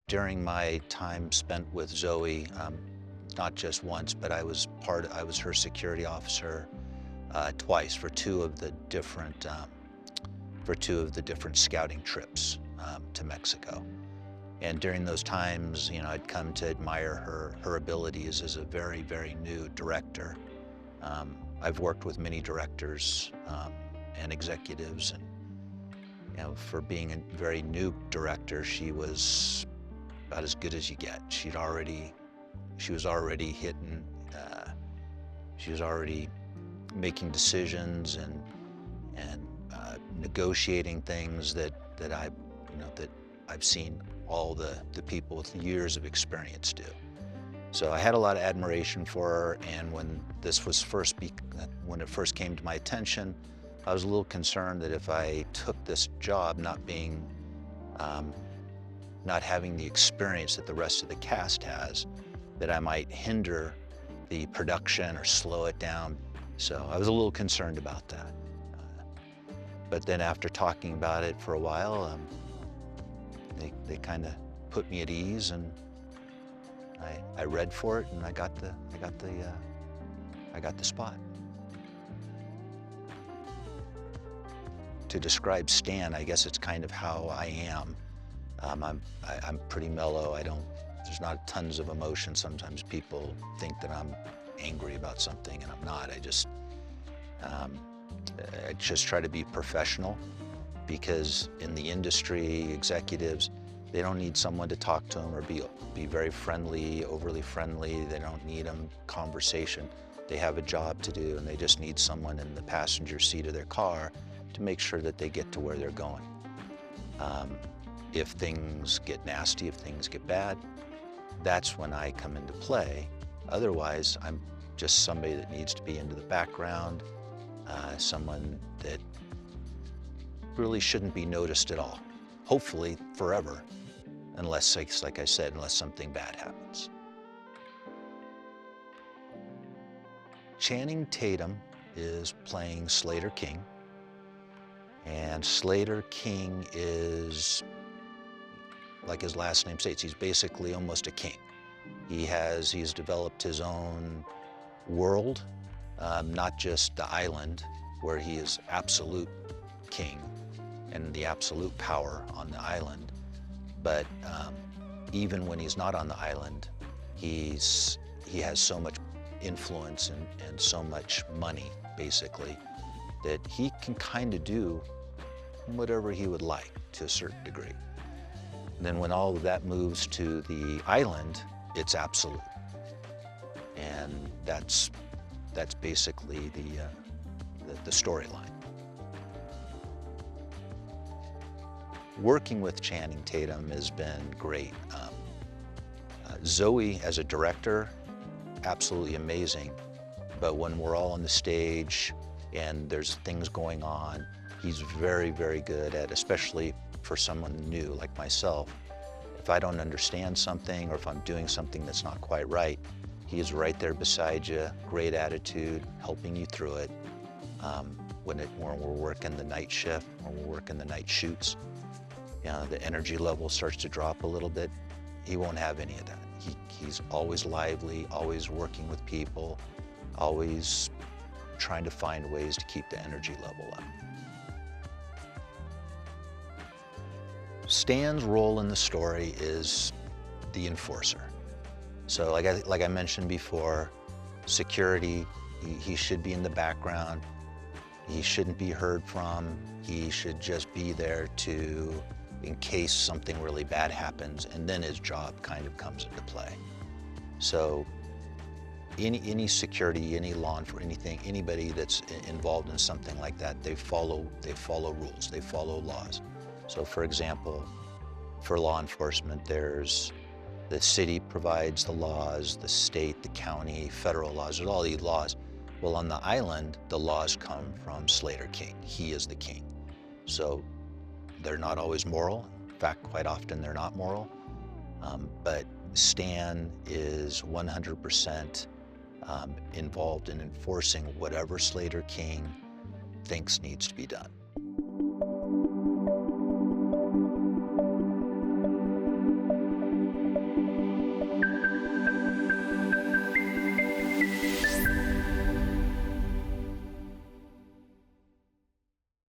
During my time spent with Zoe, not just once, but I was her security officer twice for two of the different scouting trips to Mexico. And during those times, you know, I'd come to admire her abilities as a very, very new director. I've worked with many directors and executives, and you know, for being a very new director, she was about as good as you get. She was already hitting, she was already making decisions and negotiating things that I've seen all the people with years of experience do. So I had a lot of admiration for her, and when it first came to my attention, I was a little concerned that if I took this job not having the experience that the rest of the cast has, that I might hinder the production or slow it down. So I was a little concerned about that. But then after talking about it for a while, they kind of put me at ease, and I read for it, and I got the spot. To describe Stan, I guess it's kind of how I am. I'm pretty mellow. There's not tons of emotion. Sometimes people think that I'm angry about something, and I'm not. I just try to be professional, because in the industry, executives, they don't need someone to talk to them or be very friendly, overly friendly. They don't need a conversation. They have a job to do, and they just need someone in the passenger seat of their car to make sure that they get to where they're going. If things get nasty, if things get bad, that's when I come into play. Otherwise, I'm just somebody that needs to be into the background, someone that really shouldn't be noticed at all, hopefully forever, unless, like I said, unless something bad happens. Channing Tatum is playing Slater King, and Slater King is, like his last name states, he's basically almost a king. He's developed his own world, not just the island, where he is absolute king and the absolute power on the island, but even when he's not on the island, he has so much influence and so much money, basically, that he can kind of do whatever he would like to a certain degree. And then when all of that moves to the island, it's absolute. And that's basically the storyline. Working with Channing Tatum has been great. Zoe, as a director, absolutely amazing. But when we're all on the stage and there's things going on, he's very, very good at, especially for someone new like myself, if I don't understand something or if I'm doing something that's not quite right, he is right there beside you, great attitude, helping you through it. When we're working the night shift, when we're working the night shoots, you know, the energy level starts to drop a little bit, he won't have any of that. He's always lively, always working with people, always trying to find ways to keep the energy level up. Stan's role in the story is the enforcer. So like I mentioned before, security, he should be in the background. He shouldn't be heard from. He should just be there in case something really bad happens, and then his job kind of comes into play. So any security, any law enforcement, anything, anybody that's involved in something like that, they follow rules, they follow laws. So for example, for law enforcement, the city provides the laws, the state, the county, federal laws, there's all these laws. Well, on the island, the laws come from Slater King. He is the king. So they're not always moral. In fact, quite often they're not moral. But Stan is 100% involved in enforcing whatever Slater King thinks needs to be done.